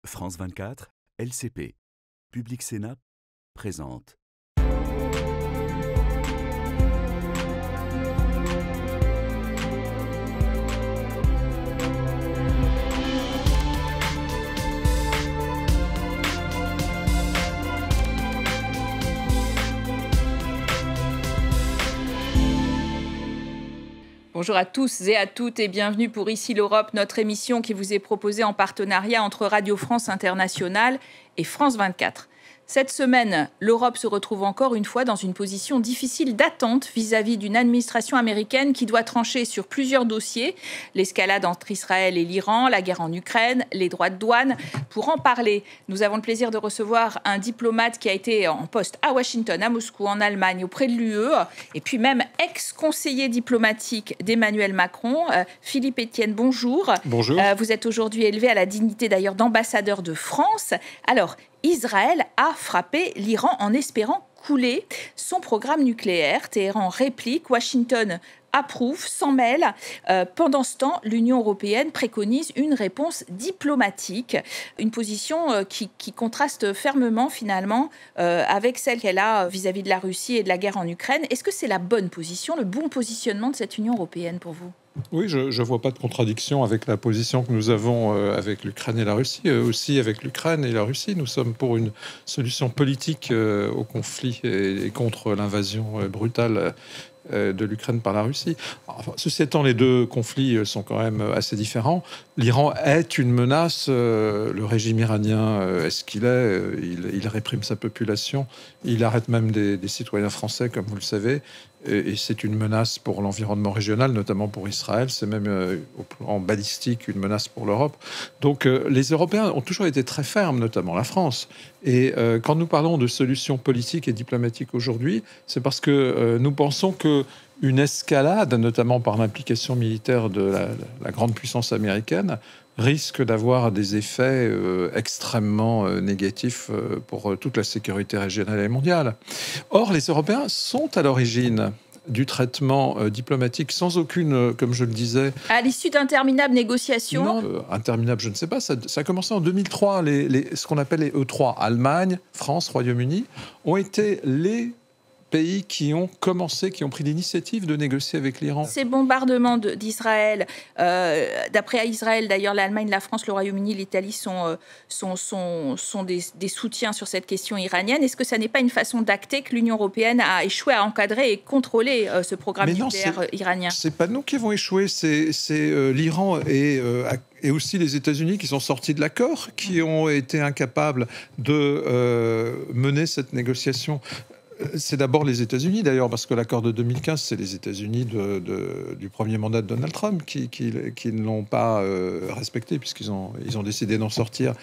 France 24, LCP, Public Sénat présente. Bonjour à tous et à toutes et bienvenue pour Ici l'Europe, notre émission qui vous est proposée en partenariat entre Radio France Internationale et France 24. Cette semaine, l'Europe se retrouve encore une fois dans une position difficile d'attente vis-à-vis d'une administration américaine qui doit trancher sur plusieurs dossiers. L'escalade entre Israël et l'Iran, la guerre en Ukraine, les droits de douane. Pour en parler, nous avons le plaisir de recevoir un diplomate qui a été en poste à Washington, à Moscou, en Allemagne, auprès de l'UE, et puis même ex-conseiller diplomatique d'Emmanuel Macron. Philippe Etienne, bonjour. Bonjour. Vous êtes aujourd'hui élevé à la dignité d'ailleurs d'ambassadeur de France. Alors, Israël a frappé l'Iran en espérant couler son programme nucléaire. Téhéran réplique, Washington approuve, s'en mêle. Pendant ce temps, l'Union européenne préconise une réponse diplomatique, une position qui contraste fermement finalement avec celle qu'elle a vis-à-vis de la Russie et de la guerre en Ukraine. Est-ce que c'est la bonne position, le bon positionnement de cette Union européenne pour vous ? Oui, je ne vois pas de contradiction avec la position que nous avons avec l'Ukraine et la Russie. Aussi avec l'Ukraine et la Russie, nous sommes pour une solution politique au conflit et contre l'invasion brutale de l'Ukraine par la Russie. Enfin, ceci étant, les deux conflits sont quand même assez différents. L'Iran est une menace. Le régime iranien est ce qu'il est. Il réprime sa population. Il arrête même des citoyens français, comme vous le savez. Et c'est une menace pour l'environnement régional, notamment pour Israël. C'est même au plan balistique une menace pour l'Europe. Donc les Européens ont toujours été très fermes, notamment la France. Et quand nous parlons de solutions politiques et diplomatiques aujourd'hui, c'est parce que nous pensons que une escalade, notamment par l'implication militaire de la grande puissance américaine, risque d'avoir des effets extrêmement négatifs pour toute la sécurité régionale et mondiale. Or, les Européens sont à l'origine du traitement diplomatique sans aucune, comme je le disais... À l'issue d'interminables négociations. Non, interminables, je ne sais pas. Ça a commencé en 2003. Ce qu'on appelle les E3, Allemagne, France, Royaume-Uni, ont été les pays qui ont pris l'initiative de négocier avec l'Iran. Ces bombardements d'Israël, d'après Israël, d'ailleurs, l'Allemagne, la France, le Royaume-Uni, l'Italie sont des soutiens sur cette question iranienne. Est-ce que ça n'est pas une façon d'acter que l'Union européenne a échoué à encadrer et contrôler ce programme nucléaire iranien ? C'est pas nous qui avons échoué, c'est l'Iran et aussi les États-Unis qui sont sortis de l'accord, qui ont été incapables de mener cette négociation. C'est d'abord les États-Unis, d'ailleurs, parce que l'accord de 2015, c'est les États-Unis du premier mandat de Donald Trump qui ne l'ont pas respecté, puisqu'ils ont décidé d'en sortir.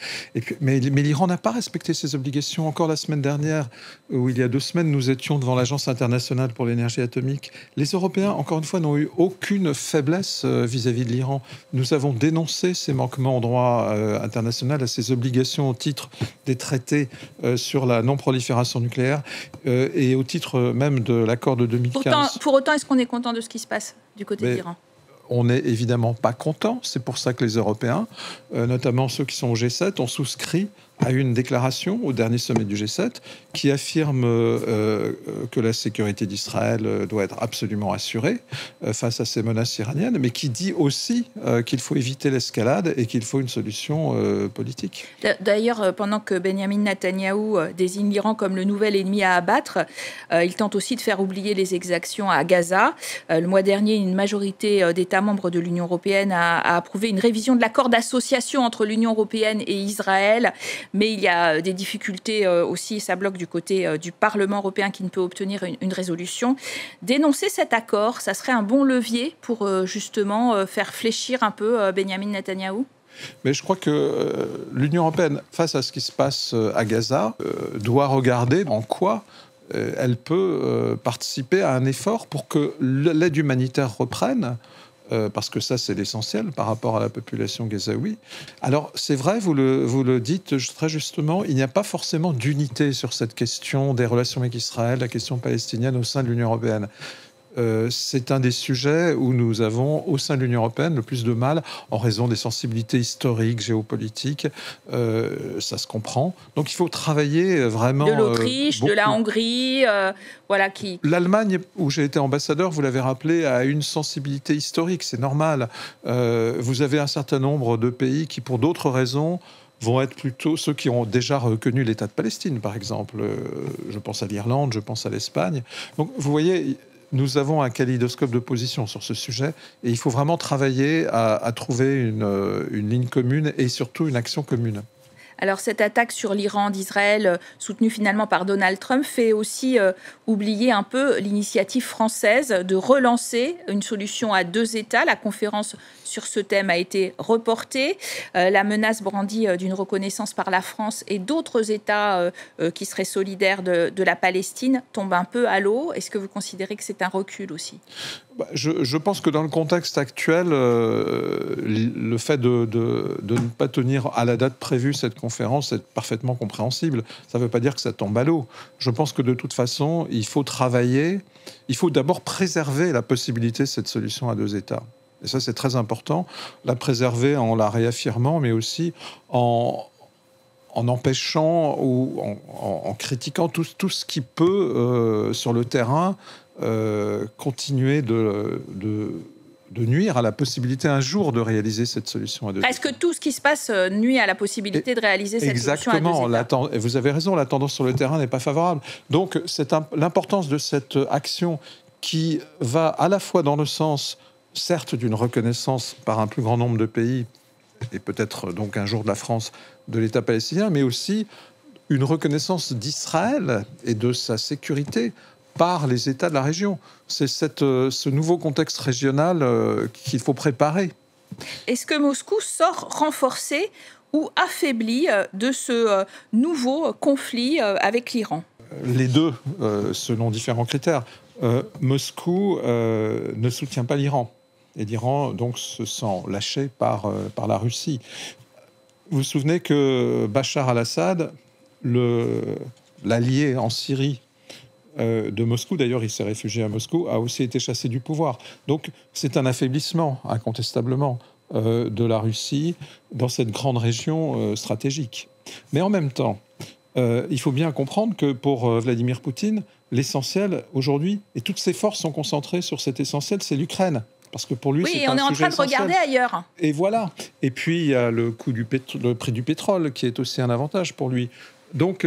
Mais l'Iran n'a pas respecté ses obligations. Encore la semaine dernière, ou il y a 2 semaines, nous étions devant l'Agence internationale pour l'énergie atomique. Les Européens, encore une fois, n'ont eu aucune faiblesse vis-à-vis de l'Iran. Nous avons dénoncé ces manquements au droit international, à ses obligations au titre des traités sur la non-prolifération nucléaire, et au titre même de l'accord de 2015. Pour autant, est-ce qu'on est content de ce qui se passe du côté de l'Iran ? On n'est évidemment pas content. C'est pour ça que les Européens, notamment ceux qui sont au G7, ont souscrit à une déclaration au dernier sommet du G7 qui affirme que la sécurité d'Israël doit être absolument assurée face à ces menaces iraniennes, mais qui dit aussi qu'il faut éviter l'escalade et qu'il faut une solution politique. D'ailleurs, pendant que Benyamin Netanyahou désigne l'Iran comme le nouvel ennemi à abattre, il tente aussi de faire oublier les exactions à Gaza. Le mois dernier, une majorité d'États membres de l'Union européenne a approuvé une révision de l'accord d'association entre l'Union européenne et Israël. Mais il y a des difficultés aussi, ça bloque du côté du Parlement européen qui ne peut obtenir une résolution. Dénoncer cet accord, ça serait un bon levier pour justement faire fléchir un peu Benyamin Netanyahou ? Mais je crois que l'Union européenne, face à ce qui se passe à Gaza, doit regarder en quoi elle peut participer à un effort pour que l'aide humanitaire reprenne. Parce que ça, c'est l'essentiel par rapport à la population gazaoui. Alors, c'est vrai, vous le dites très justement, il n'y a pas forcément d'unité sur cette question des relations avec Israël, la question palestinienne au sein de l'Union européenne. c'est un des sujets où nous avons, au sein de l'Union européenne, le plus de mal en raison des sensibilités historiques, géopolitiques. Ça se comprend. Donc il faut travailler vraiment... De l'Autriche, de la Hongrie, voilà qui... L'Allemagne, où j'ai été ambassadeur, vous l'avez rappelé, a une sensibilité historique, c'est normal. Vous avez un certain nombre de pays qui, pour d'autres raisons, vont être plutôt ceux qui ont déjà reconnu l'État de Palestine, par exemple. Je pense à l'Irlande, je pense à l'Espagne. Donc, vous voyez, nous avons un kaléidoscope de position sur ce sujet et il faut vraiment travailler à trouver une ligne commune et surtout une action commune. Alors cette attaque sur l'Iran d'Israël, soutenue finalement par Donald Trump, fait aussi oublier un peu l'initiative française de relancer une solution à 2 États. La conférence sur ce thème a été reportée. La menace brandie d'une reconnaissance par la France et d'autres États qui seraient solidaires de la Palestine tombe un peu à l'eau. Est-ce que vous considérez que c'est un recul aussi ? Je pense que dans le contexte actuel, le fait de ne pas tenir à la date prévue cette conférence est parfaitement compréhensible. Ça ne veut pas dire que ça tombe à l'eau. Je pense que de toute façon, il faut travailler. Il faut d'abord préserver la possibilité de cette solution à 2 États. Et ça, c'est très important. La préserver en la réaffirmant, mais aussi en empêchant ou en critiquant tout ce qui peut, sur le terrain, continuer de nuire à la possibilité un jour de réaliser cette solution à 2 États. Est-ce que tout ce qui se passe nuit à la possibilité de réaliser cette solution à 2 États ? Exactement. Vous avez raison, la tendance sur le terrain n'est pas favorable. Donc, l'importance de cette action qui va à la fois dans le sens, certes, d'une reconnaissance par un plus grand nombre de pays, et peut-être donc un jour de la France, de l'État palestinien, mais aussi une reconnaissance d'Israël et de sa sécurité par les États de la région. C'est ce nouveau contexte régional qu'il faut préparer. Est-ce que Moscou sort renforcé ou affaibli de ce nouveau conflit avec l'Iran ? Les deux, selon différents critères. Moscou ne soutient pas l'Iran. Et l'Iran, donc, se sent lâché par la Russie. Vous vous souvenez que Bachar al-Assad, l'allié en Syrie de Moscou, d'ailleurs il s'est réfugié à Moscou, a aussi été chassé du pouvoir. Donc c'est un affaiblissement, incontestablement, de la Russie dans cette grande région stratégique. Mais en même temps, il faut bien comprendre que pour Vladimir Poutine, l'essentiel aujourd'hui, et toutes ses forces sont concentrées sur cet essentiel, c'est l'Ukraine. Parce que pour lui, oui, on est en train de regarder ailleurs. Et voilà. Et puis, il y a le prix du pétrole qui est aussi un avantage pour lui. Donc,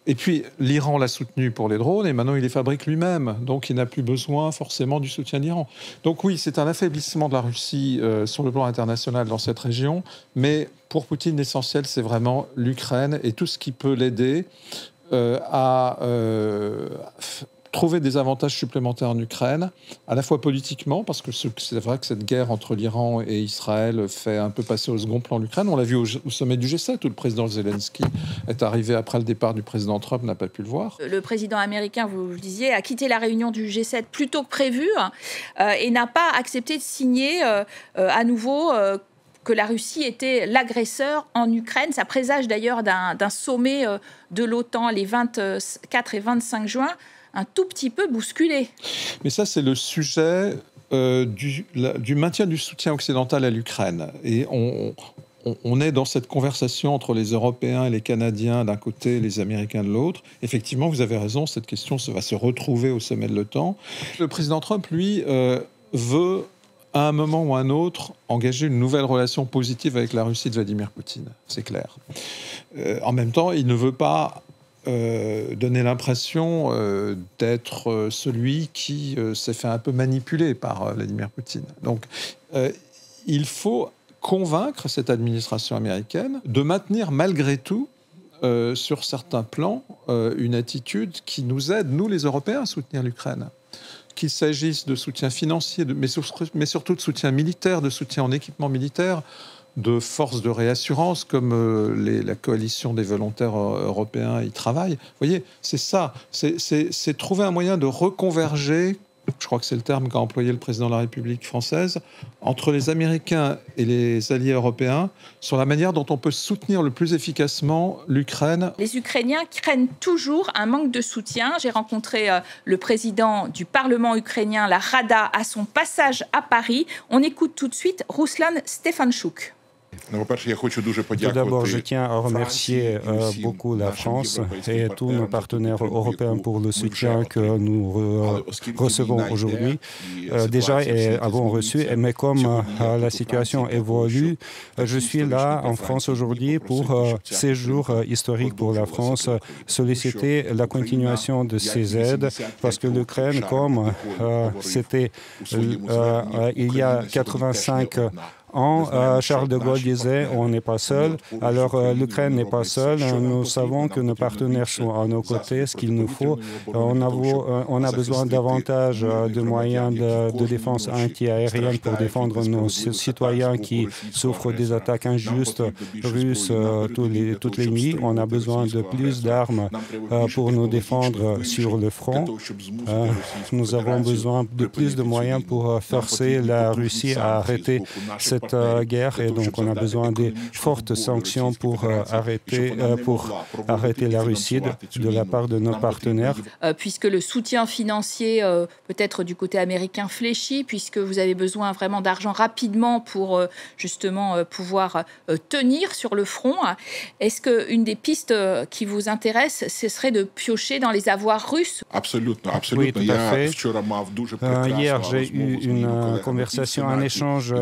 et puis, l'Iran l'a soutenu pour les drones et maintenant, il les fabrique lui-même. Donc, il n'a plus besoin forcément du soutien de l'Iran. Donc oui, c'est un affaiblissement de la Russie sur le plan international dans cette région. Mais pour Poutine, l'essentiel, c'est vraiment l'Ukraine et tout ce qui peut l'aider à trouver des avantages supplémentaires en Ukraine, à la fois politiquement, parce que c'est vrai que cette guerre entre l'Iran et Israël fait un peu passer au second plan l'Ukraine. On l'a vu au sommet du G7, où le président Zelensky est arrivé après le départ du président Trump, n'a pas pu le voir. Le président américain, vous le disiez, a quitté la réunion du G7 plus tôt que prévu et n'a pas accepté de signer à nouveau que la Russie était l'agresseur en Ukraine. Ça présage d'ailleurs d'un sommet de l'OTAN les 24 et 25 juin, un tout petit peu bousculé. Mais ça, c'est le sujet du maintien du soutien occidental à l'Ukraine. Et on est dans cette conversation entre les Européens et les Canadiens d'un côté, les Américains de l'autre. Effectivement, vous avez raison, cette question va se retrouver au sommet de l'OTAN. Le président Trump, lui, veut, à un moment ou à un autre, engager une nouvelle relation positive avec la Russie de Vladimir Poutine. C'est clair. En même temps, il ne veut pas donner l'impression d'être celui qui s'est fait un peu manipuler par Vladimir Poutine. Donc, il faut convaincre cette administration américaine de maintenir malgré tout, sur certains plans, une attitude qui nous aide, nous les Européens, à soutenir l'Ukraine. Qu'il s'agisse de soutien financier, mais surtout de soutien militaire, de soutien en équipement militaire, de forces de réassurance, comme la coalition des volontaires européens y travaillent. Vous voyez, c'est ça. C'est trouver un moyen de reconverger je crois que c'est le terme qu'a employé le président de la République française, entre les Américains et les alliés européens sur la manière dont on peut soutenir le plus efficacement l'Ukraine. Les Ukrainiens craignent toujours un manque de soutien. J'ai rencontré le président du Parlement ukrainien, la Rada, à son passage à Paris. On écoute tout de suite Ruslan Stefanchuk. Tout d'abord, je tiens à remercier beaucoup la France et tous nos partenaires européens pour le soutien que nous recevons aujourd'hui. Déjà, avons reçu, mais comme la situation évolue, je suis là en France aujourd'hui pour ces jours historiques pour la France, solliciter la continuation de ces aides, parce que l'Ukraine, comme c'était il y a 85 Charles de Gaulle disait « on n'est pas seul ». Alors l'Ukraine n'est pas seule. Nous savons que nos partenaires sont à nos côtés, ce qu'il nous faut. On a besoin davantage de moyens de défense anti-aérienne pour défendre nos citoyens qui souffrent des attaques injustes russes toutes les nuits. On a besoin de plus d'armes pour nous défendre sur le front. Nous avons besoin de plus de moyens pour forcer la Russie à arrêter cette guerre, et donc on a besoin de fortes sanctions pour arrêter la Russie de la part de nos partenaires. Puisque le soutien financier peut-être du côté américain fléchit, puisque vous avez besoin vraiment d'argent rapidement pour justement pouvoir tenir sur le front, est-ce qu'une des pistes qui vous intéresse, ce serait de piocher dans les avoirs russes? Oui, tout à fait. Hier, j'ai eu une conversation, un échange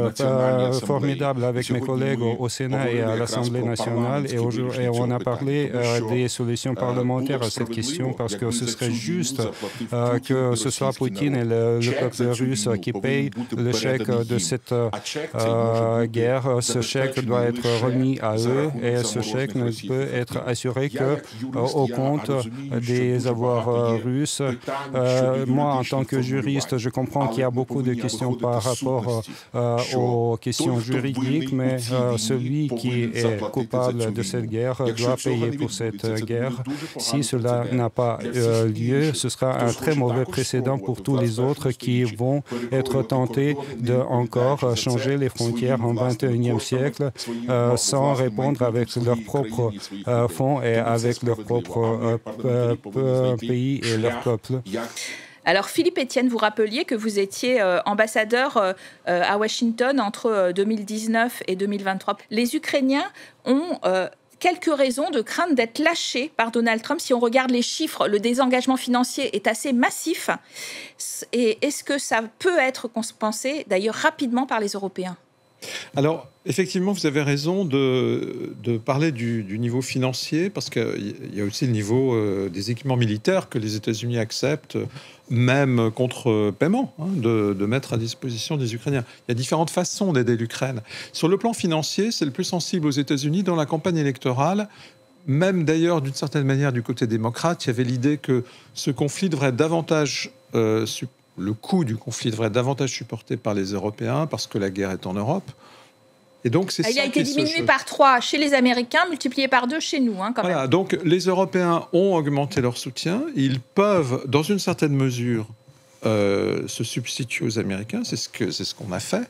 formidable avec mes collègues au Sénat et à l'Assemblée nationale, et on a parlé des solutions parlementaires à cette question, parce que ce serait juste que ce soit Poutine et le peuple russe qui payent le chèque de cette guerre. Ce chèque doit être remis à eux, et ce chèque ne peut être assuré qu'au compte des avoirs russes. Moi, en tant que juriste, je comprends qu'il y a beaucoup de questions par rapport aux questions juridiques, mais celui qui est coupable de cette guerre doit payer pour cette guerre. Si cela n'a pas lieu, ce sera un très mauvais précédent pour tous les autres qui vont être tentés de encore changer les frontières en 21e siècle sans répondre avec leurs propres fonds et avec leur propre pays et leur peuple. Alors, Philippe Etienne, vous rappeliez que vous étiez ambassadeur à Washington entre 2019 et 2023. Les Ukrainiens ont quelques raisons de craindre d'être lâchés par Donald Trump. Si on regarde les chiffres, le désengagement financier est assez massif. Et est-ce que ça peut être compensé, d'ailleurs, rapidement par les Européens ? Alors, effectivement, vous avez raison de parler du niveau financier, parce qu'il y a aussi le niveau des équipements militaires que les États-Unis acceptent, même contre paiement, de mettre à disposition des Ukrainiens. Il y a différentes façons d'aider l'Ukraine. Sur le plan financier, c'est le plus sensible aux États-Unis. Dans la campagne électorale, même d'ailleurs d'une certaine manière du côté démocrate, il y avait l'idée que ce conflit devrait davantage... le coût du conflit devrait être davantage supporté par les Européens parce que la guerre est en Europe. Et donc, c'est il a été diminué par 3 chez les Américains, multiplié par 2 chez nous, quand même. Donc les Européens ont augmenté leur soutien. Ils peuvent, dans une certaine mesure, se substituer aux Américains. C'est ce qu'on a fait.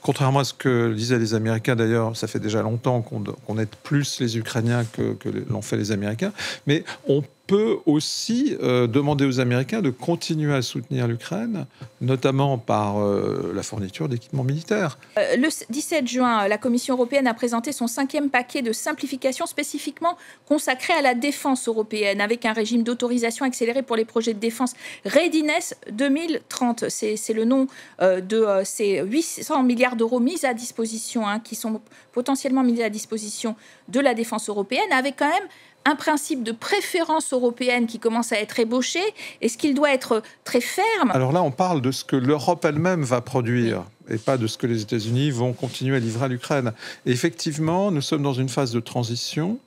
Contrairement à ce que disaient les Américains, d'ailleurs, ça fait déjà longtemps qu'on aide plus les Ukrainiens que l'ont fait les Américains. Mais on peut aussi demander aux Américains de continuer à soutenir l'Ukraine, notamment par la fourniture d'équipements militaires. Le 17 juin, la Commission européenne a présenté son 5e paquet de simplification spécifiquement consacré à la défense européenne, avec un régime d'autorisation accéléré pour les projets de défense Readiness 2030. C'est le nom de ces 800 milliards d'euros mis à disposition, qui sont potentiellement mis à disposition de la défense européenne, avec quand même un principe de préférence européenne qui commence à être ébauché. Est-ce qu'il doit être très ferme? Alors là, on parle de ce que l'Europe elle-même va produire et pas de ce que les États-Unis vont continuer à livrer à l'Ukraine. Et effectivement, nous sommes dans une phase de transition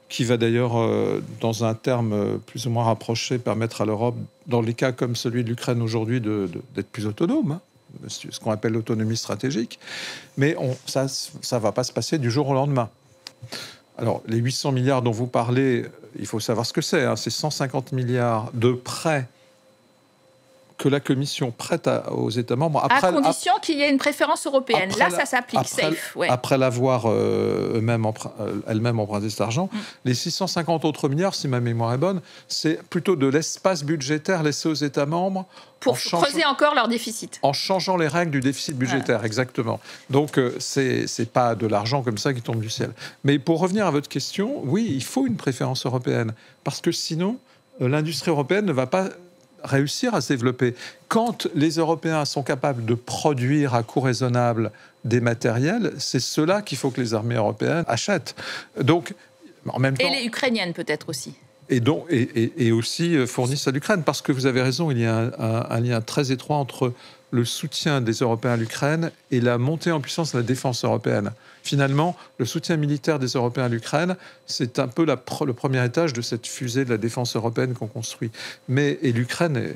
qui va d'ailleurs, dans un terme plus ou moins rapproché, permettre à l'Europe, dans les cas comme celui de l'Ukraine aujourd'hui, d'être plus autonome, ce qu'on appelle l'autonomie stratégique. Mais ça ne va pas se passer du jour au lendemain. Alors, les 800 milliards dont vous parlez, il faut savoir ce que c'est. C'est 150 milliards de prêts que la Commission prête aux États membres... à condition qu'il y ait une préférence européenne. Là, ça s'applique, safe. Ouais. Après l'avoir elle-même emprunté cet argent, les 650 autres milliards, si ma mémoire est bonne, c'est plutôt de l'espace budgétaire laissé aux États membres... Pour creuser encore leur déficit. En changeant les règles du déficit budgétaire, exactement. Donc, c'est pas de l'argent comme ça qui tombe du ciel. Mais pour revenir à votre question, oui, il faut une préférence européenne. Parce que sinon, l'industrie européenne ne va pas réussir à se développer. Quand les Européens sont capables de produire à coût raisonnable des matériels, c'est cela qu'il faut que les armées européennes achètent. Donc, en même temps... Et les Ukrainiennes peut-être aussi. Et aussi fournissent à l'Ukraine, parce que vous avez raison, il y a un lien très étroit entre le soutien des Européens à l'Ukraine et la montée en puissance de la défense européenne. Finalement, le soutien militaire des Européens à l'Ukraine, c'est un peu le premier étage de cette fusée de la défense européenne qu'on construit. Et l'Ukraine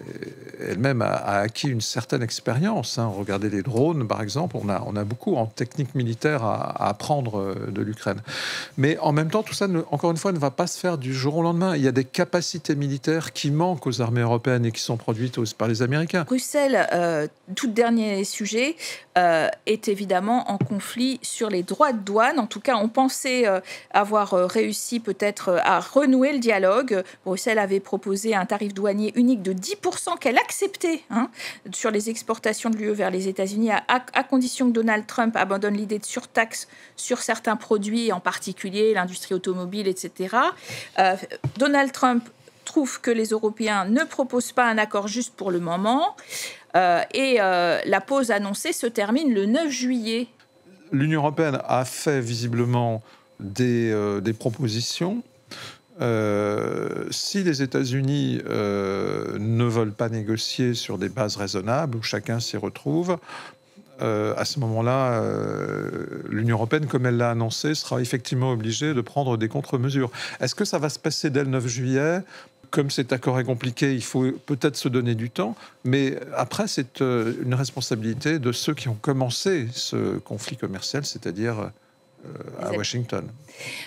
elle-même a acquis une certaine expérience. Regardez les drones, par exemple. On a beaucoup en technique militaire à apprendre de l'Ukraine. Mais en même temps, tout ça, encore une fois, ne va pas se faire du jour au lendemain. Il y a des capacités militaires qui manquent aux armées européennes et qui sont produites par les Américains. Bruxelles, tout dernier sujet, est évidemment en conflit sur les droits de douane. En tout cas, on pensait avoir réussi peut-être à renouer le dialogue. Bruxelles avait proposé un tarif douanier unique de 10% qu'elle acceptait sur les exportations de l'UE vers les États-Unis, à condition que Donald Trump abandonne l'idée de surtaxe sur certains produits, en particulier l'industrie automobile, etc. Donald Trump trouve que les Européens ne proposent pas un accord juste pour le moment. La pause annoncée se termine le 9 juillet. L'Union européenne a fait visiblement des propositions. Si les États-Unis ne veulent pas négocier sur des bases raisonnables, où chacun s'y retrouve, à ce moment-là, l'Union européenne, comme elle l'a annoncé, sera effectivement obligée de prendre des contre-mesures. Est-ce que ça va se passer dès le 9 juillet ? Comme cet accord est compliqué, il faut peut-être se donner du temps, mais après, c'est une responsabilité de ceux qui ont commencé ce conflit commercial, c'est-à-dire à Washington.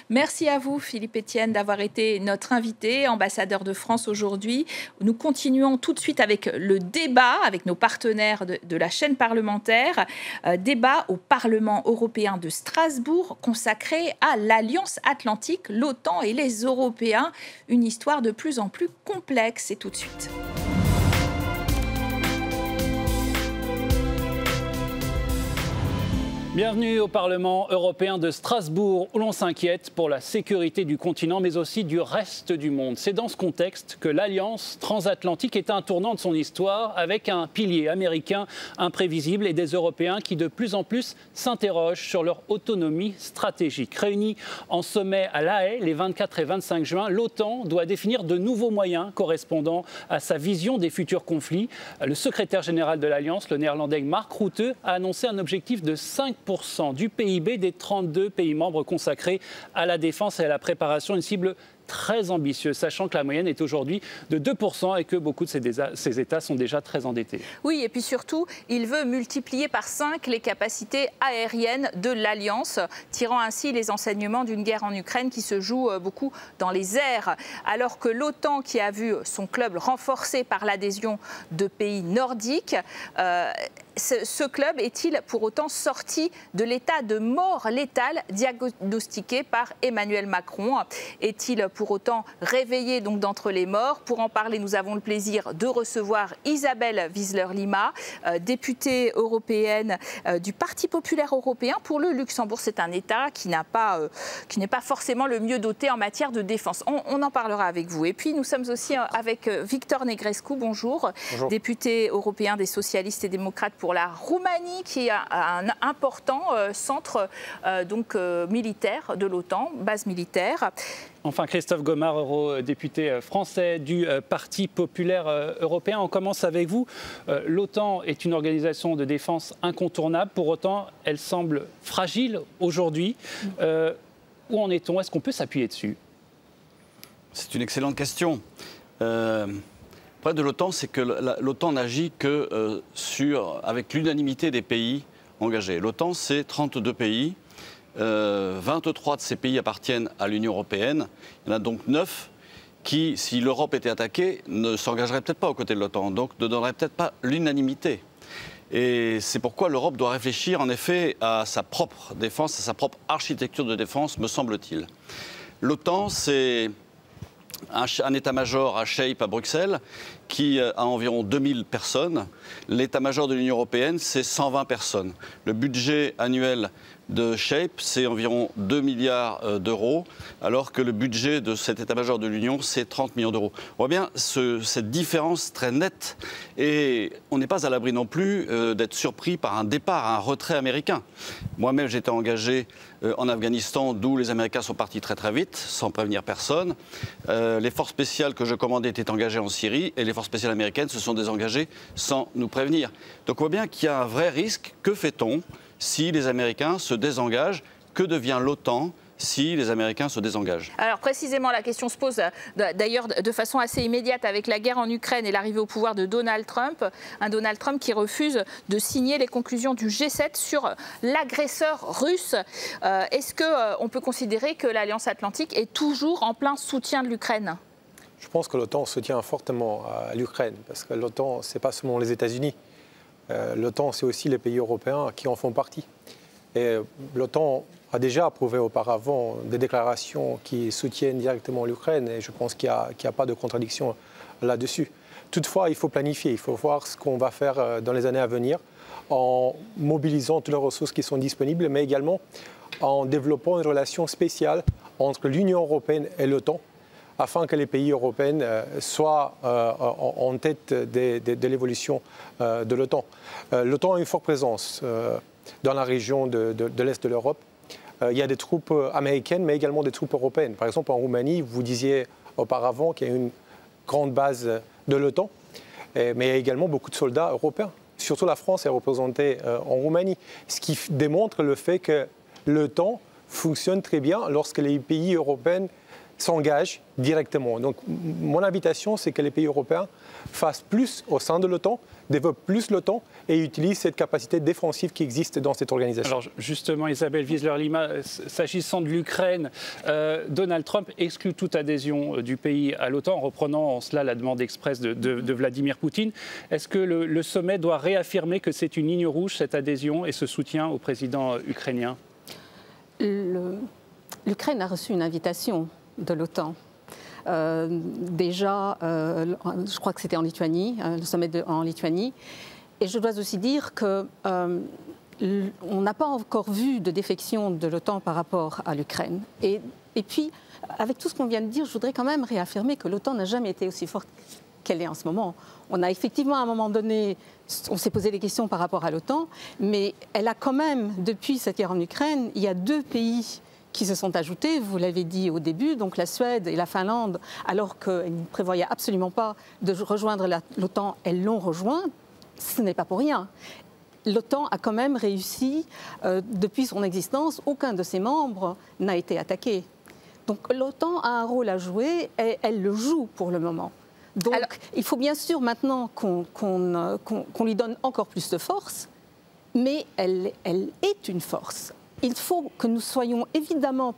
Merci à vous, Philippe Etienne, d'avoir été notre invité, ambassadeur de France aujourd'hui. Nous continuons tout de suite avec le débat, avec nos partenaires de la chaîne parlementaire. Débat au Parlement européen de Strasbourg, consacré à l'Alliance Atlantique, l'OTAN et les Européens. Une histoire de plus en plus complexe. Et tout de suite. Bienvenue au Parlement européen de Strasbourg, où l'on s'inquiète pour la sécurité du continent, mais aussi du reste du monde. C'est dans ce contexte que l'Alliance transatlantique est à un tournant de son histoire, avec un pilier américain imprévisible et des Européens qui de plus en plus s'interrogent sur leur autonomie stratégique. Réunis en sommet à La Haye les 24 et 25 juin, l'OTAN doit définir de nouveaux moyens correspondant à sa vision des futurs conflits. Le secrétaire général de l'Alliance, le néerlandais Mark Rutte, a annoncé un objectif de 5% du PIB des 32 pays membres consacrés à la défense et à la préparation, une cible très ambitieuse, sachant que la moyenne est aujourd'hui de 2% et que beaucoup de ces États sont déjà très endettés. Oui, et puis surtout, il veut multiplier par 5 les capacités aériennes de l'Alliance, tirant ainsi les enseignements d'une guerre en Ukraine qui se joue beaucoup dans les airs. Alors que l'OTAN, qui a vu son club renforcé par l'adhésion de pays nordiques, ce club est-il pour autant sorti de l'état de mort létale diagnostiqué par Emmanuel Macron? Est-il pour autant réveillé donc d'entre les morts? Pour en parler, nous avons le plaisir de recevoir Isabelle Wieseler-Lima, députée européenne du Parti populaire européen. Pour le Luxembourg, c'est un État qui n'est pas forcément le mieux doté en matière de défense. On en parlera avec vous. Et puis nous sommes aussi avec Victor Negrescu, bonjour, député européen des socialistes et démocrates pour la Roumanie, qui a un important centre militaire de l'OTAN, base militaire. Enfin, Christophe Gomard, eurodéputé français du Parti populaire européen. On commence avec vous. L'OTAN est une organisation de défense incontournable. Pour autant, elle semble fragile aujourd'hui. Où en est-on? Est-ce qu'on peut s'appuyer dessus? C'est une excellente question. Le problème de l'OTAN, c'est que l'OTAN n'agit que avec l'unanimité des pays engagés. L'OTAN, c'est 32 pays. 23 de ces pays appartiennent à l'Union européenne. Il y en a donc 9 qui, si l'Europe était attaquée, ne s'engagerait peut-être pas aux côtés de l'OTAN, donc ne donnerait peut-être pas l'unanimité. Et c'est pourquoi l'Europe doit réfléchir en effet à sa propre défense, à sa propre architecture de défense, me semble-t-il. L'OTAN, c'est un état-major à Shape à Bruxelles qui a environ 2000 personnes. L'état-major de l'Union européenne, c'est 120 personnes. Le budget annuel de Shape, c'est environ 2 milliards d'euros, alors que le budget de cet état-major de l'Union, c'est 30 millions d'euros. On voit bien cette différence très nette, et on n'est pas à l'abri non plus d'être surpris par un départ, un retrait américain. Moi-même, j'étais engagé en Afghanistan, d'où les Américains sont partis très très vite, sans prévenir personne. Les forces spéciales que je commandais étaient engagées en Syrie, et les forces spéciales américaines se sont désengagées sans nous prévenir. Donc on voit bien qu'il y a un vrai risque. Que fait-on si les Américains se désengagent? Que devient l'OTAN si les Américains se désengagent? Alors précisément, la question se pose d'ailleurs de façon assez immédiate avec la guerre en Ukraine et l'arrivée au pouvoir de Donald Trump. Un Donald Trump qui refuse de signer les conclusions du G7 sur l'agresseur russe. Est-ce qu'on peut considérer que l'Alliance Atlantique est toujours en plein soutien de l'Ukraine? Je pense que l'OTAN soutient fortement à l'Ukraine, parce que l'OTAN, ce n'est pas seulement les États-Unis. L'OTAN, c'est aussi les pays européens qui en font partie. Et l'OTAN a déjà approuvé auparavant des déclarations qui soutiennent directement l'Ukraine, et je pense qu'il n'y a pas de contradiction là-dessus. Toutefois, il faut planifier, il faut voir ce qu'on va faire dans les années à venir, en mobilisant toutes les ressources qui sont disponibles, mais également en développant une relation spéciale entre l'Union européenne et l'OTAN, afin que les pays européens soient en tête de l'évolution de l'OTAN. L'OTAN a une forte présence dans la région de l'Est de l'Europe. Il y a des troupes américaines, mais également des troupes européennes. Par exemple, en Roumanie, vous disiez auparavant qu'il y a une grande base de l'OTAN, mais il y a également beaucoup de soldats européens. Surtout la France est représentée en Roumanie, ce qui démontre le fait que l'OTAN fonctionne très bien lorsque les pays européens s'engagent directement. Donc mon invitation, c'est que les pays européens fassent plus au sein de l'OTAN, développent plus l'OTAN et utilisent cette capacité défensive qui existe dans cette organisation. Alors justement, Isabelle Wiesler-Lima, s'agissant de l'Ukraine, Donald Trump exclut toute adhésion du pays à l'OTAN, en reprenant en cela la demande expresse de Vladimir Poutine. Est-ce que le sommet doit réaffirmer que c'est une ligne rouge, cette adhésion et ce soutien au président ukrainien? L'Ukraine a reçu une invitation de l'OTAN. Déjà, je crois que c'était en Lituanie, le sommet en Lituanie. Et je dois aussi dire qu'on n'a pas encore vu de défection de l'OTAN par rapport à l'Ukraine. Et puis, avec tout ce qu'on vient de dire, je voudrais quand même réaffirmer que l'OTAN n'a jamais été aussi forte qu'elle est en ce moment. On a effectivement, à un moment donné, on s'est posé des questions par rapport à l'OTAN, mais elle a quand même, depuis cette guerre en Ukraine, il y a 2 pays qui se sont ajoutés, vous l'avez dit au début, donc la Suède et la Finlande, alors qu'elles ne prévoyaient absolument pas de rejoindre l'OTAN, elles l'ont rejoint. Ce n'est pas pour rien. L'OTAN a quand même réussi, depuis son existence, aucun de ses membres n'a été attaqué. Donc l'OTAN a un rôle à jouer et elle le joue pour le moment. Donc il faut bien sûr maintenant qu'on lui donne encore plus de force, mais elle est une force. Il faut que nous soyons évidemment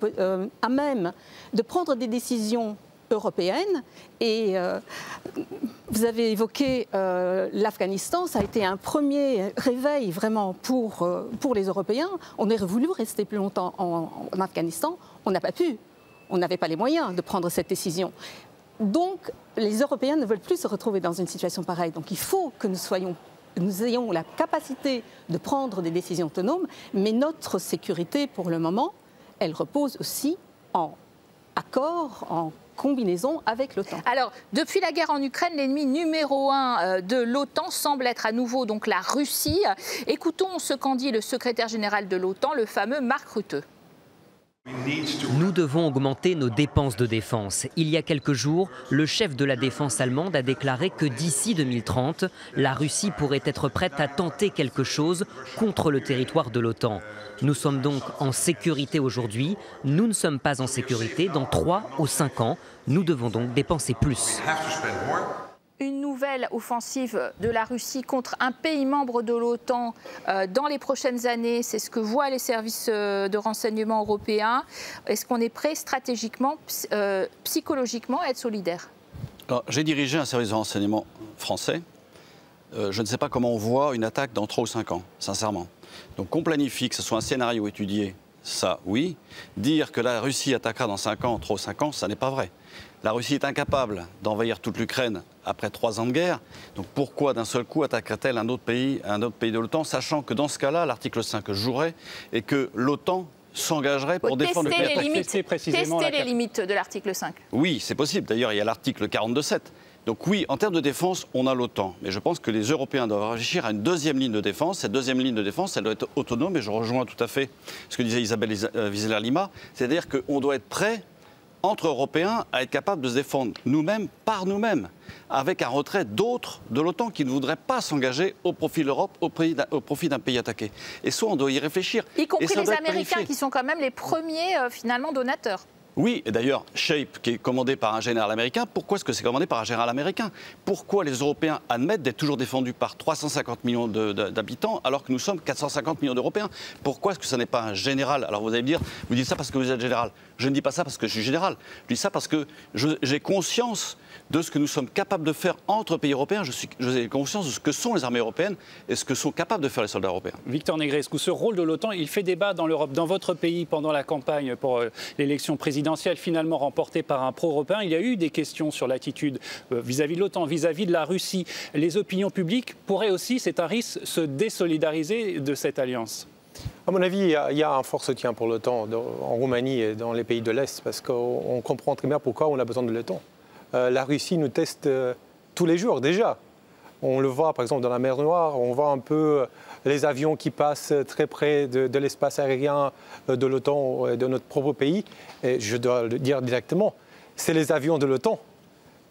à même de prendre des décisions européennes. Et vous avez évoqué l'Afghanistan, ça a été un premier réveil vraiment pour les Européens. On aurait voulu rester plus longtemps en Afghanistan, on n'a pas pu. On n'avait pas les moyens de prendre cette décision. Donc les Européens ne veulent plus se retrouver dans une situation pareille. Donc il faut que nous ayons la capacité de prendre des décisions autonomes, mais notre sécurité, pour le moment, elle repose aussi en accord, en combinaison avec l'OTAN. Alors, depuis la guerre en Ukraine, l'ennemi numéro 1 de l'OTAN semble être à nouveau donc la Russie. Écoutons ce qu'en dit le secrétaire général de l'OTAN, le fameux Mark Rutte. Nous devons augmenter nos dépenses de défense. Il y a quelques jours, le chef de la défense allemande a déclaré que d'ici 2030, la Russie pourrait être prête à tenter quelque chose contre le territoire de l'OTAN. Nous sommes donc en sécurité aujourd'hui. Nous ne sommes pas en sécurité dans 3 ou 5 ans. Nous devons donc dépenser plus. une nouvelle offensive de la Russie contre un pays membre de l'OTAN dans les prochaines années. C'est ce que voient les services de renseignement européens. Est-ce qu'on est prêt stratégiquement, psychologiquement à être solidaire? J'ai dirigé un service de renseignement français. Je ne sais pas comment on voit une attaque dans 3 ou 5 ans, sincèrement. Donc qu'on planifie, que ce soit un scénario étudié, ça oui. Dire que la Russie attaquera dans 5 ans, 3 ou 5 ans, ça n'est pas vrai. La Russie est incapable d'envahir toute l'Ukraine après 3 ans de guerre. Donc pourquoi d'un seul coup attaquerait-elle un autre pays de l'OTAN, sachant que dans ce cas-là, l'article 5 jouerait et que l'OTAN s'engagerait pour défendre les limites, tester les limites de l'article 5. Oui, c'est possible. D'ailleurs, il y a l'article 42.7. Donc oui, en termes de défense, on a l'OTAN. Mais je pense que les Européens doivent réfléchir à une deuxième ligne de défense. Cette deuxième ligne de défense, elle doit être autonome. Et je rejoins tout à fait ce que disait Isabelle Wieseler-Lima. C'est-à-dire qu'on doit être prêt, entre Européens, à être capable de se défendre nous-mêmes, par nous-mêmes, avec un retrait d'autres de l'OTAN qui ne voudraient pas s'engager au profit de l'Europe, au profit d'un pays attaqué. Et ça, on doit y réfléchir. Y compris les Américains, qui sont quand même les premiers, finalement, donateurs. Oui, et d'ailleurs, SHAPE, qui est commandé par un général américain, pourquoi est-ce que c'est commandé par un général américain? Pourquoi les Européens admettent d'être toujours défendus par 350 millions d'habitants alors que nous sommes 450 millions d'Européens? Pourquoi est-ce que ça n'est pas un général? Alors vous allez me dire, vous dites ça parce que vous êtes général. Je ne dis pas ça parce que je suis général. Je dis ça parce que j'ai conscience de ce que nous sommes capables de faire entre pays européens. J'ai conscience de ce que sont les armées européennes et ce que sont capables de faire les soldats européens. Victor Negrescu, ce rôle de l'OTAN, il fait débat dans l'Europe. Dans votre pays, pendant la campagne pour l'élection présidentielle finalement remportée par un pro-européen, il y a eu des questions sur l'attitude vis-à-vis de l'OTAN, vis-à-vis de la Russie. Les opinions publiques pourraient aussi, c'est un risque, se désolidariser de cette alliance. À mon avis, il y a un fort soutien pour l'OTAN en Roumanie et dans les pays de l'Est, parce qu'on comprend très bien pourquoi on a besoin de l'OTAN. La Russie nous teste tous les jours déjà. On le voit par exemple dans la mer Noire, on voit un peu les avions qui passent très près de l'espace aérien de l'OTAN et de notre propre pays. Et je dois le dire directement, c'est les avions de l'OTAN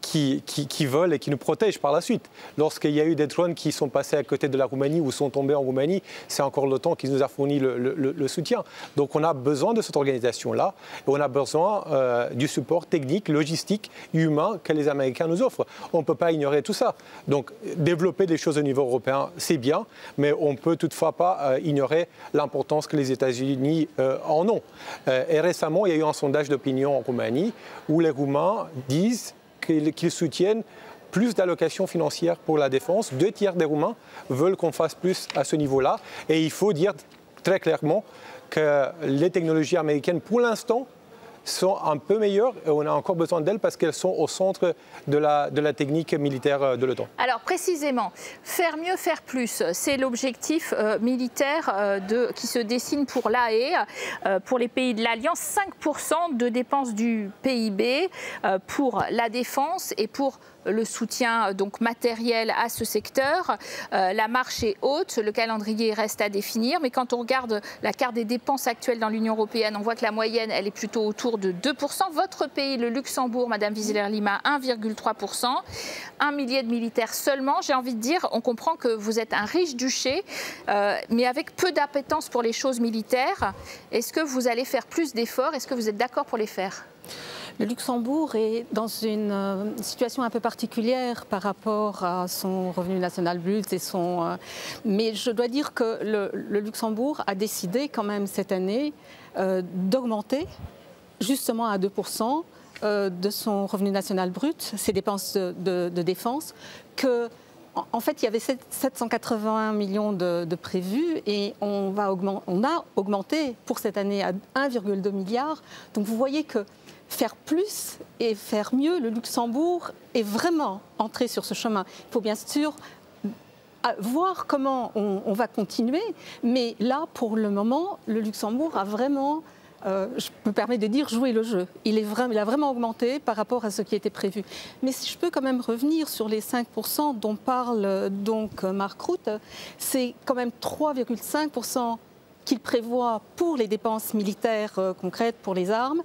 qui volent et qui nous protègent par la suite. Lorsqu'il y a eu des drones qui sont passés à côté de la Roumanie ou sont tombés en Roumanie, c'est encore l'OTAN qui nous a fourni le soutien. Donc on a besoin de cette organisation-là et on a besoin du support technique, logistique, humain que les Américains nous offrent. On ne peut pas ignorer tout ça. Donc développer des choses au niveau européen, c'est bien, mais on ne peut toutefois pas ignorer l'importance que les États-Unis en ont. Et récemment, il y a eu un sondage d'opinion en Roumanie où les Roumains disent qu'ils soutiennent plus d'allocations financières pour la défense. 2 tiers des Roumains veulent qu'on fasse plus à ce niveau-là. Et il faut dire très clairement que les technologies américaines, pour l'instant, sont un peu meilleures et on a encore besoin d'elles parce qu'elles sont au centre de la technique militaire de l'OTAN. Alors précisément, faire mieux, faire plus, c'est l'objectif militaire qui se dessine pour l'AE, pour les pays de l'Alliance, 5% de dépenses du PIB pour la défense et pour le soutien donc matériel à ce secteur. La marche est haute, le calendrier reste à définir, mais quand on regarde la carte des dépenses actuelles dans l'Union européenne, on voit que la moyenne, elle est plutôt autour de 2%. Votre pays, le Luxembourg, Madame Wieseler-Lima, 1,3%. 1 millier de militaires seulement. J'ai envie de dire, on comprend que vous êtes un riche duché, mais avec peu d'appétence pour les choses militaires. Est-ce que vous allez faire plus d'efforts? Est-ce que vous êtes d'accord pour les faire? Le Luxembourg est dans une situation un peu particulière par rapport à son revenu national brut et mais je dois dire que le Luxembourg a décidé quand même cette année d'augmenter justement à 2% de son revenu national brut, ses dépenses de défense, en fait, il y avait 781 millions de prévus et on a augmenté pour cette année à 1,2 milliard. Donc vous voyez que faire plus et faire mieux, le Luxembourg est vraiment entré sur ce chemin. Il faut bien sûr voir comment on va continuer, mais là, pour le moment, le Luxembourg a vraiment, je me permets de dire, joué le jeu. Il a vraiment augmenté par rapport à ce qui était prévu. Mais si je peux quand même revenir sur les 5% dont parle donc Mark Rutte, c'est quand même 3,5% qu'il prévoit pour les dépenses militaires concrètes, pour les armes,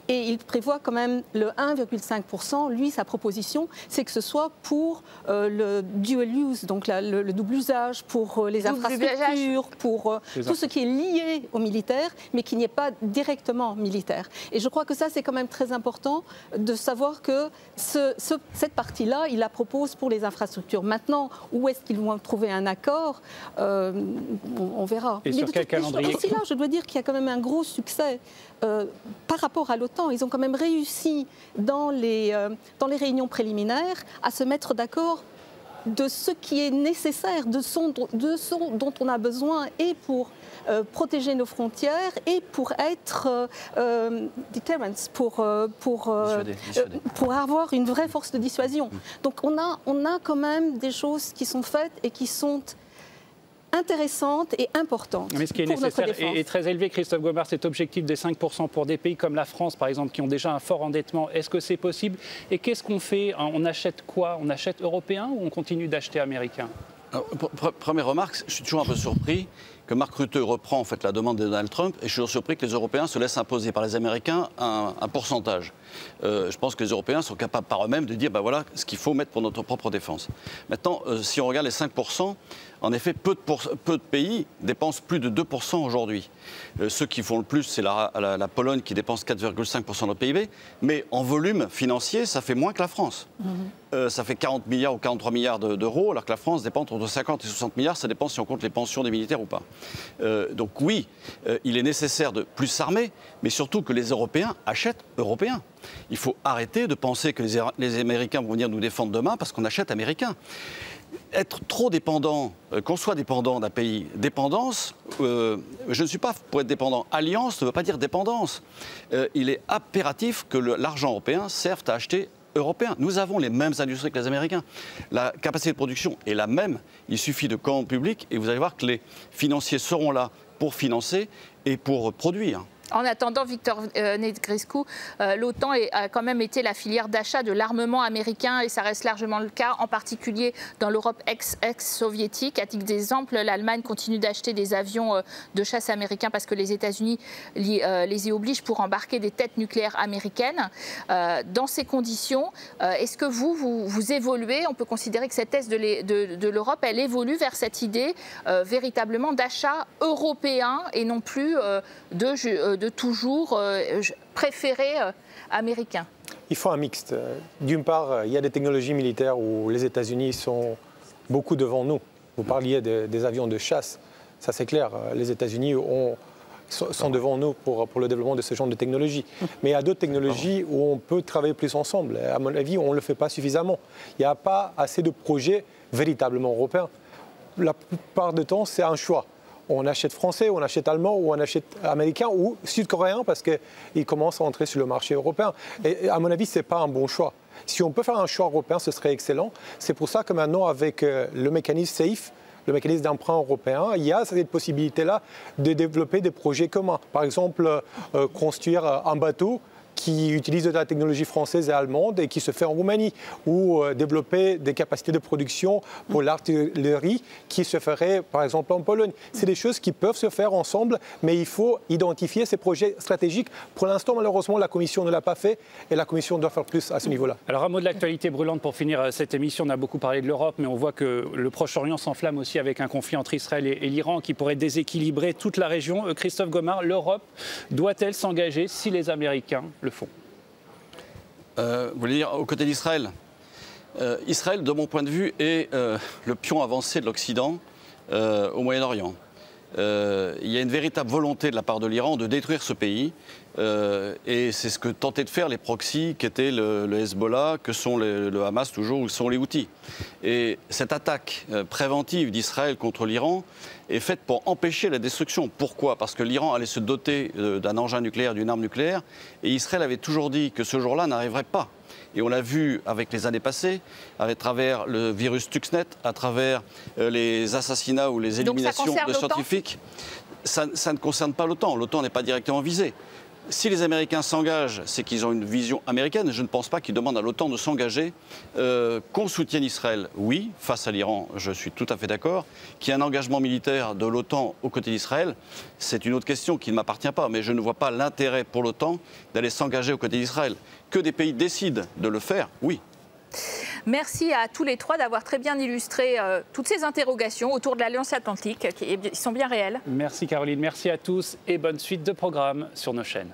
et il prévoit quand même le 1,5%. Lui, sa proposition, c'est que ce soit pour le dual use, donc le double usage, pour les infrastructures, pour tout ce qui est lié au militaire, mais qui n'est pas directement militaire. Et je crois que ça, c'est quand même très important de savoir que cette partie-là, il la propose pour les infrastructures. Maintenant, où est-ce qu'ils vont trouver un accord, on verra. Et sur quel calendrier? Aussi là, je dois dire qu'il y a quand même un gros succès par rapport à l'OTAN. Ils ont quand même réussi dans les réunions préliminaires à se mettre d'accord de ce qui est nécessaire, de ce dont on a besoin, et pour protéger nos frontières et pour être deterrence, pour avoir une vraie force de dissuasion. Donc on a quand même des choses qui sont faites et qui sont intéressantes et importantes. Mais ce qui est nécessaire et très élevé, Christophe Gomart, cet objectif des 5% pour des pays comme la France, par exemple, qui ont déjà un fort endettement, est-ce que c'est possible? Et qu'est-ce qu'on fait? On achète quoi? On achète européen ou on continue d'acheter américain? Première remarque, je suis toujours un peu surpris que Mark Rutte reprend en fait la demande de Donald Trump, et je suis toujours surpris que les Européens se laissent imposer par les Américains un pourcentage. Je pense que les Européens sont capables par eux-mêmes de dire ben voilà ce qu'il faut mettre pour notre propre défense. Maintenant, si on regarde les 5%, en effet, peu de pays dépensent plus de 2% aujourd'hui. Ceux qui font le plus, c'est la Pologne qui dépense 4,5% de notre PIB, mais en volume financier, ça fait moins que la France. Ça fait 40 milliards ou 43 milliards d'euros, alors que la France dépense entre 50 et 60 milliards, ça dépend si on compte les pensions des militaires ou pas. Donc oui, il est nécessaire de plus s'armer, mais surtout que les Européens achètent européens. Il faut arrêter de penser que les Américains vont venir nous défendre demain parce qu'on achète américain. Être trop dépendant, qu'on soit dépendant d'un pays, dépendance, je ne suis pas pour être dépendant. Alliance ne veut pas dire dépendance. Il est impératif que l'argent européen serve à acheter européen. Nous avons les mêmes industries que les Américains. La capacité de production est la même. Il suffit de commandes publiques et vous allez voir que les financiers seront là pour financer et pour produire. En attendant, Victor Negrescu, l'OTAN a quand même été la filière d'achat de l'armement américain, et ça reste largement le cas, en particulier dans l'Europe ex-soviétique. À titre d'exemple, l'Allemagne continue d'acheter des avions de chasse américains parce que les États-Unis les y obligent pour embarquer des têtes nucléaires américaines. Dans ces conditions, est-ce que vous évoluez? On peut considérer que cette thèse de l'Europe, elle évolue vers cette idée véritablement d'achat européen et non plus de toujours préférer américain. Il faut un mixte. D'une part, il y a des technologies militaires où les États-Unis sont beaucoup devant nous. Vous parliez des avions de chasse, ça c'est clair. Les États-Unis sont devant nous pour le développement de ce genre de technologie. Mais il y a d'autres technologies où on peut travailler plus ensemble. À mon avis, on ne le fait pas suffisamment. Il n'y a pas assez de projets véritablement européens. La plupart du temps, c'est un choix. On achète français, on achète allemand, ou on achète américain ou sud-coréen parce qu'ils commencent à entrer sur le marché européen. Et à mon avis, ce n'est pas un bon choix. Si on peut faire un choix européen, ce serait excellent. C'est pour ça que maintenant, avec le mécanisme SAFE, le mécanisme d'emprunt européen, il y a cette possibilité-là de développer des projets communs. Par exemple, construire un bateau qui utilise de la technologie française et allemande et qui se fait en Roumanie, ou développer des capacités de production pour l'artillerie qui se ferait par exemple en Pologne. C'est des choses qui peuvent se faire ensemble, mais il faut identifier ces projets stratégiques. Pour l'instant, malheureusement, la Commission ne l'a pas fait et la Commission doit faire plus à ce niveau-là. Alors un mot de l'actualité brûlante pour finir cette émission. On a beaucoup parlé de l'Europe, mais on voit que le Proche-Orient s'enflamme aussi avec un conflit entre Israël et l'Iran qui pourrait déséquilibrer toute la région. Christophe Gomart, l'Europe doit-elle s'engager si les Américains le font? Vous voulez dire aux côtés d'Israël? Israël, de mon point de vue, est le pion avancé de l'Occident au Moyen-Orient. Il y a une véritable volonté de la part de l'Iran de détruire ce pays. Et c'est ce que tentaient de faire les proxys qu'étaient le Hezbollah, que sont le Hamas toujours, ou sont les Houthis. Et cette attaque préventive d'Israël contre l'Iran est faite pour empêcher la destruction. Pourquoi? Parce que l'Iran allait se doter d'un engin nucléaire, d'une arme nucléaire, et Israël avait toujours dit que ce jour-là n'arriverait pas. Et on l'a vu avec les années passées, à travers le virus Stuxnet, à travers les assassinats ou les éliminations de scientifiques. Ça ne concerne pas l'OTAN. L'OTAN n'est pas directement visée. Si les Américains s'engagent, c'est qu'ils ont une vision américaine. Je ne pense pas qu'ils demandent à l'OTAN de s'engager. Qu'on soutienne Israël, oui, face à l'Iran, je suis tout à fait d'accord. Qu'il y ait un engagement militaire de l'OTAN aux côtés d'Israël, c'est une autre question qui ne m'appartient pas. Mais je ne vois pas l'intérêt pour l'OTAN d'aller s'engager aux côtés d'Israël. Que des pays décident de le faire, oui. Merci à tous les trois d'avoir très bien illustré toutes ces interrogations autour de l'Alliance Atlantique qui sont bien réelles. Merci Caroline, merci à tous et bonne suite de programme sur nos chaînes.